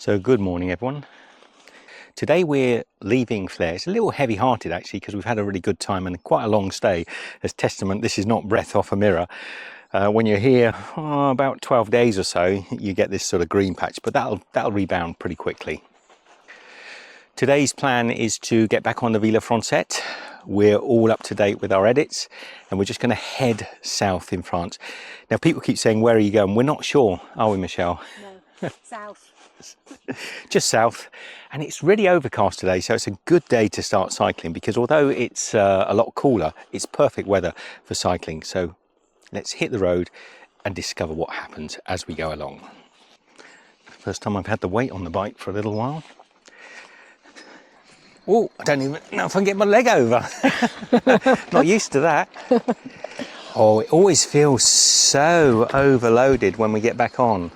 So good morning everyone. Today we're leaving Flers, a little heavy-hearted actually because we've had a really good time and quite a long stay. As testament, this is not breath off a mirror. When you're here about 12 days or so, you get this sort of green patch, but that'll rebound pretty quickly. Today's plan is to get back on the Villa Francette. We're all up to date with our edits and we're just going to head south in France. Now people keep saying, where are you going? We're not sure, are we, Michelle? No, south. Just south, and it's really overcast today, so it's a good day to start cycling because although it's a lot cooler, it's perfect weather for cycling. So let's hit the road and discover what happens as we go along. First time I've had the weight on the bike for a little while. Oh, I don't even know if I can get my leg over. Not used to that. Oh, it always feels so overloaded when we get back on.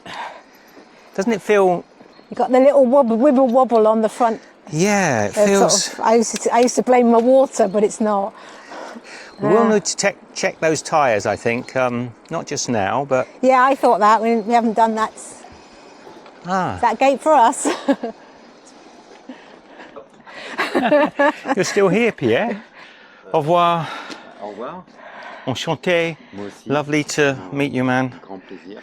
Doesn't it feel... You've got the little wibble wobble on the front. Yeah, it feels... Sort of, I used to blame my water, but it's not. We will need to check those tyres, I think. Not just now, but... Yeah, I thought that. We haven't done that. Ah. Is that gate for us? You're still here, Pierre. Au revoir. Au revoir. Enchanté. Moi aussi. Lovely to meet you, man. Grand plaisir.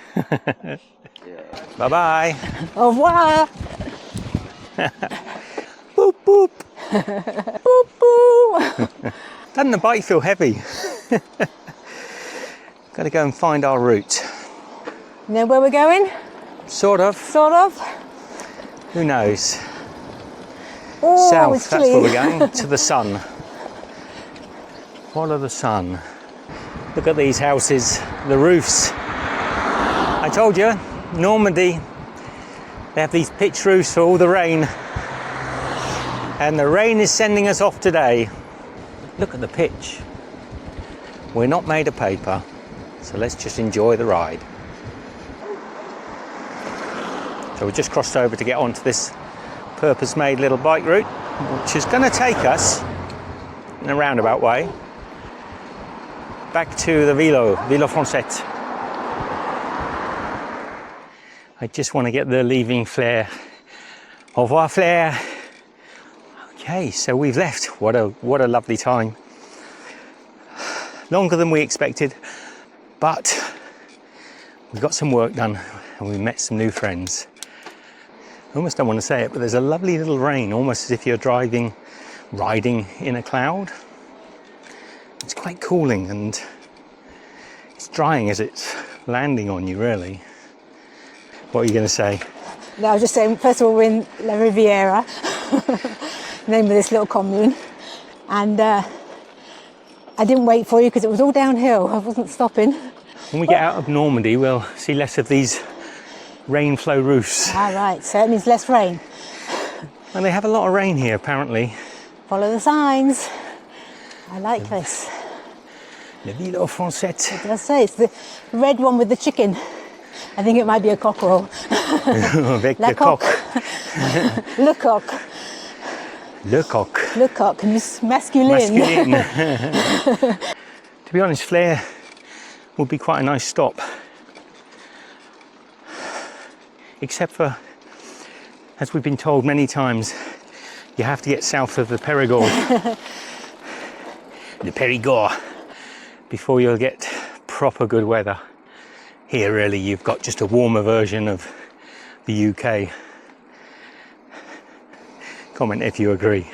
Bye-bye. Au revoir. Boop, boop. Boop, boop. Doesn't the bike feel heavy? Got to go and find our route. You know where we're going? Sort of. Sort of. Who knows? Oh, South, it's that's where chilly. we're going. To the sun. Follow the sun. Look at these houses, the roofs. I told you, Normandy, they have these pitch roofs for all the rain. And the rain is sending us off today. Look at the pitch. We're not made of paper, so let's just enjoy the ride. So we just crossed over to get onto this purpose-made little bike route, which is going to take us in a roundabout way back to the Villa Francette. I just want to get the leaving Flers. Au revoir, Flers. Okay, so we've left. What a lovely time. Longer than we expected, but we got some work done and we met some new friends. I almost don't want to say it, but there's a lovely little rain, almost as if you're riding in a cloud. It's quite cooling and it's drying as it's landing on you, really. What are you going to say? No, I was just saying, first of all, we're in La Riviera, name of this little commune. And I didn't wait for you because it was all downhill. I wasn't stopping. When we get out of Normandy, we'll see less of these rain flow roofs. Ah, right, so it means less rain. And they have a lot of rain here, apparently. Follow the signs. I like this. Le Villa Francette. It does say it's the red one with the chicken. I think it might be a cockerel. Avec La le coq. Le coq. Le coq. Le coq, masculine. Masculine. To be honest, Flers would be quite a nice stop. Except for, as we've been told many times, you have to get south of the Périgord. The Périgord. Before you'll get proper good weather. Here really you've got just a warmer version of the UK. Comment if you agree.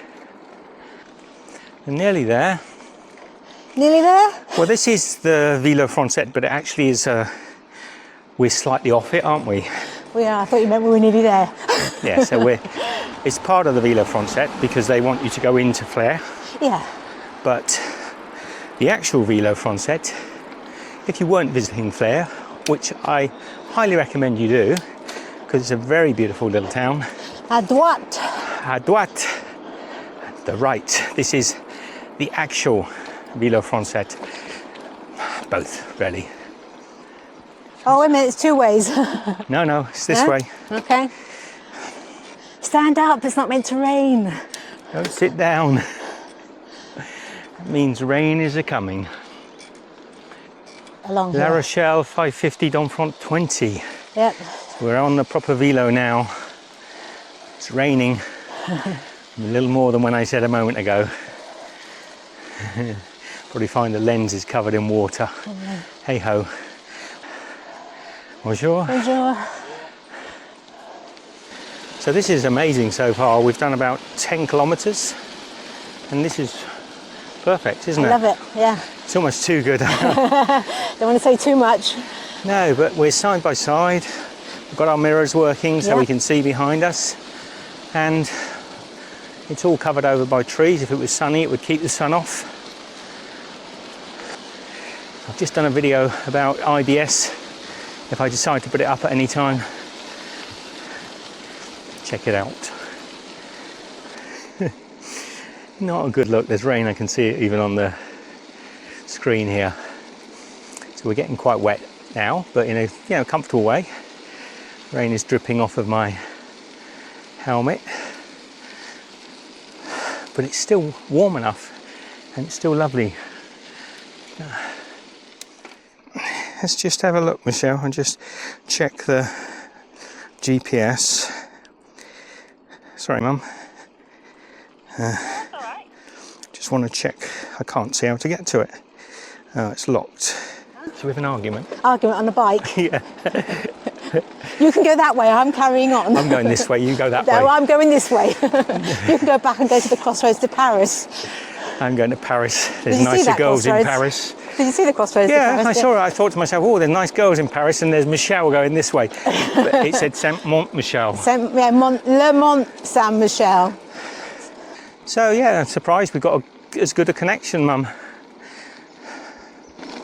We're nearly there. Nearly there? Well, this is the Villa Francette, but it actually is, we're slightly off it, aren't we? We are, I thought you meant we were nearly there. Yeah, so it's part of the Villa Francette because they want you to go into Flers. Yeah. But the actual Villa Francette, if you weren't visiting Flers, which I highly recommend you do, because it's a very beautiful little town. À droite. À droite, the right. This is the actual Villa Francette. Both, really. Oh, wait a minute, it's two ways. No, it's this Huh? way. Okay. Stand up, it's not meant to rain. Don't sit down. That means rain is a-coming. Along La here. Rochelle, 550, Domfront 20. Yep. We're on the proper velo now. It's raining a little more than when I said a moment ago. Probably find the lens is covered in water. Hey ho. Bonjour. Bonjour. So this is amazing so far. We've done about 10 kilometers and this is perfect, isn't it? I love it, yeah. It's almost too good. Don't want to say too much. No, but we're side by side. We've got our mirrors working so we can see behind us. And it's all covered over by trees. If it was sunny, it would keep the sun off. I've just done a video about IBS. If I decide to put it up at any time, check it out. Not a good look. There's rain. I can see it even on the screen here. So we're getting quite wet now, but in a comfortable way. Rain is dripping off of my helmet, but it's still warm enough and it's still lovely. Let's just have a look, Michelle, and just check the GPS. Sorry, Mum. That's all right. Just want to check. I can't see how to get to it. Oh, it's locked. So we have an argument. Argument on the bike. Yeah. You can go that way, I'm carrying on. I'm going this way, you go that No, way. I'm going this way. You can go back and go to the crossroads to Paris. I'm going to Paris. There's Did you see nicer that girls in crossroads? Paris. Did you see the crossroads to Yeah, Paris? I saw it. I thought to myself, oh, there's nice girls in Paris and there's Michelle going this way. But it said Saint-Mont-Michel. Le Mont Saint-Michel. So yeah, I'm surprised we've got as good a connection, Mum.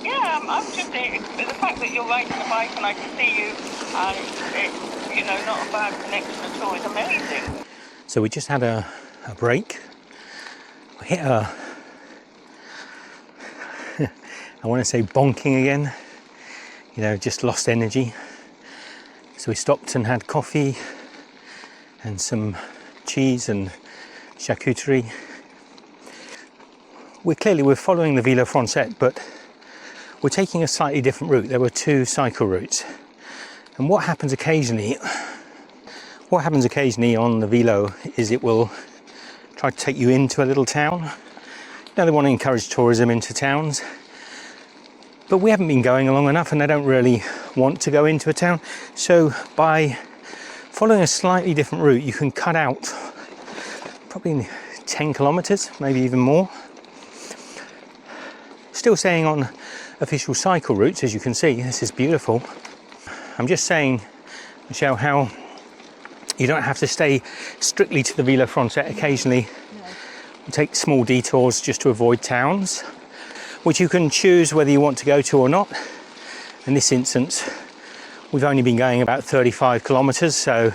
Yeah, I'm just the fact that you're riding the bike and I can see you, and it's not a bad connection at all. It's amazing. So we just had a break. We hit a, I want to say bonking again. Just lost energy. So we stopped and had coffee and some cheese and charcuterie. We're following the Velo Francais, but we're taking a slightly different route. There were two cycle routes. And what happens occasionally on the Velo is it will try to take you into a little town. Now they want to encourage tourism into towns, but we haven't been going along enough and they don't really want to go into a town. So by following a slightly different route, you can cut out probably 10 kilometers, maybe even more. Still staying on official cycle routes, as you can see. This is beautiful. I'm just saying, Michelle, how you don't have to stay strictly to the Velo Francais. Occasionally you take small detours just to avoid towns, which you can choose whether you want to go to or not. In this instance, we've only been going about 35 kilometers, so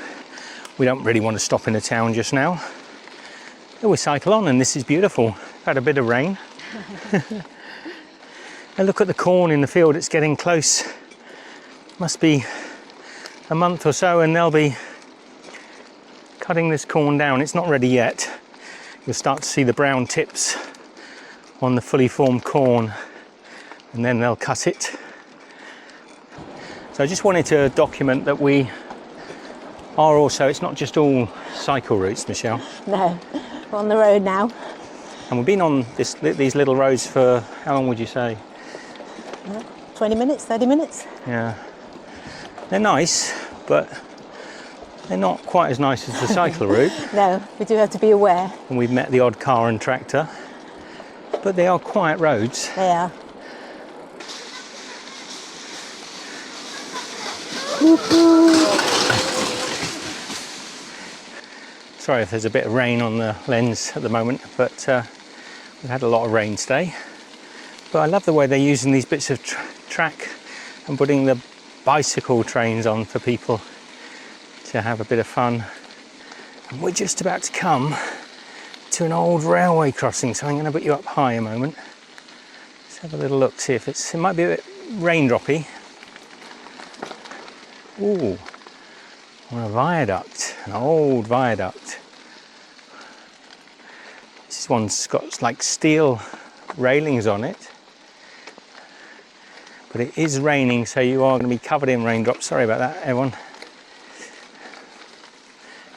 we don't really want to stop in a town just now. But we cycle on and this is beautiful. Had a bit of rain. And look at the corn in the field, it's getting close. Must be a month or so and they'll be cutting this corn down. It's not ready yet. You'll start to see the brown tips on the fully formed corn and then they'll cut it. So I just wanted to document that we are also, it's not just all cycle routes, Michelle. No, we're on the road now. And we've been on these little roads for, how long would you say? 20 minutes, 30 minutes. Yeah. They're nice, but they're not quite as nice as the cycle route. No, we do have to be aware. And we've met the odd car and tractor, but they are quiet roads. They are. Sorry if there's a bit of rain on the lens at the moment, but we've had a lot of rain today. But I love the way they're using these bits of track and putting the bicycle trains on for people to have a bit of fun. And we're just about to come to an old railway crossing, so I'm going to put you up high a moment. Let's have a little look, see if it might be a bit raindroppy. Ooh, on a viaduct, an old viaduct. This one's got like steel railings on it. But it is raining, so you are going to be covered in raindrops. Sorry about that, everyone.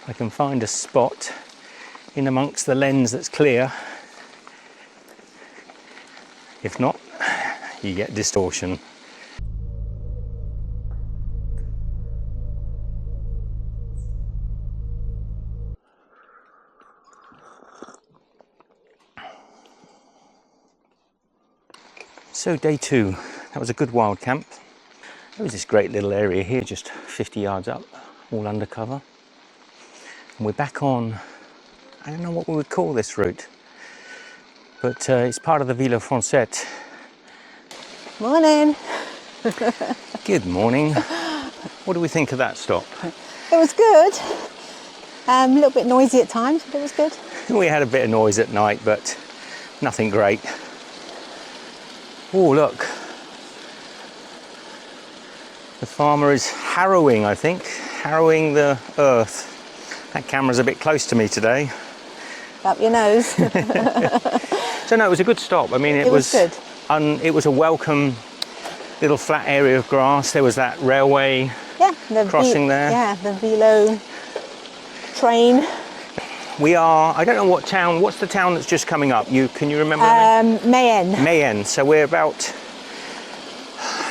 I can find a spot in amongst the lens that's clear. If not, you get distortion. So day 2, that was a good wild camp. There was this great little area here just 50 yards up, all undercover. And we're back on, I don't know what we would call this route, but it's part of the Ville Francette. Morning. Good morning. What do we think of that stop? It was good. A little bit noisy at times, but it was good. We had a bit of noise at night, but nothing great. Oh, look. The farmer is harrowing, I think, harrowing the earth. That camera's a bit close to me today. Up your nose. So no, it was a good stop. I mean, it was good. It was a welcome little flat area of grass. There was that railway crossing there. Yeah, the Velo train. We are, I don't know what town, what's the town that's just coming up? Can you remember the name? Mayenne. Mayenne. So we're about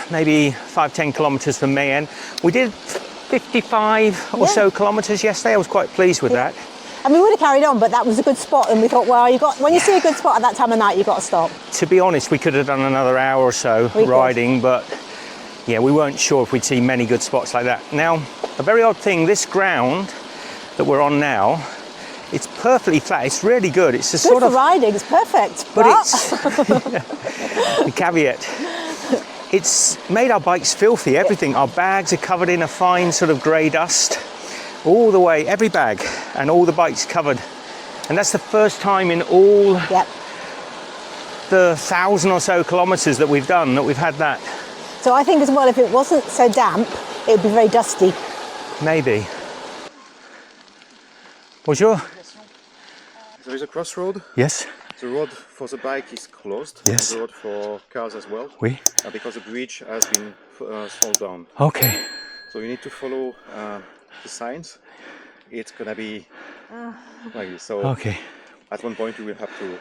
maybe 5-10 kilometres from Mayenne. We did 55 or so kilometres yesterday. I was quite pleased with that. And we would have carried on, but that was a good spot, and we thought, well, when you see a good spot at that time of night, you've got to stop. To be honest, we could have done another hour or so riding, but yeah, we weren't sure if we'd see many good spots like that. Now, a very odd thing, this ground that we're on now, it's perfectly flat. It's really good. It's a sort for of riding. It's perfect. But it's the caveat. It's made our bikes filthy. Everything. Our bags are covered in a fine sort of grey dust, all the way. Every bag and all the bikes covered. And that's the first time in all the 1,000 or so kilometres that we've done that we've had that. So I think as well, if it wasn't so damp, it would be very dusty. Maybe. Bonjour. There is a crossroad. Yes. The road for the bike is closed. Yes. And the road for cars as well. Oui. Because the bridge has been thrown down. Okay. So you need to follow the signs. It's gonna be like this. So Okay. at one point you will have to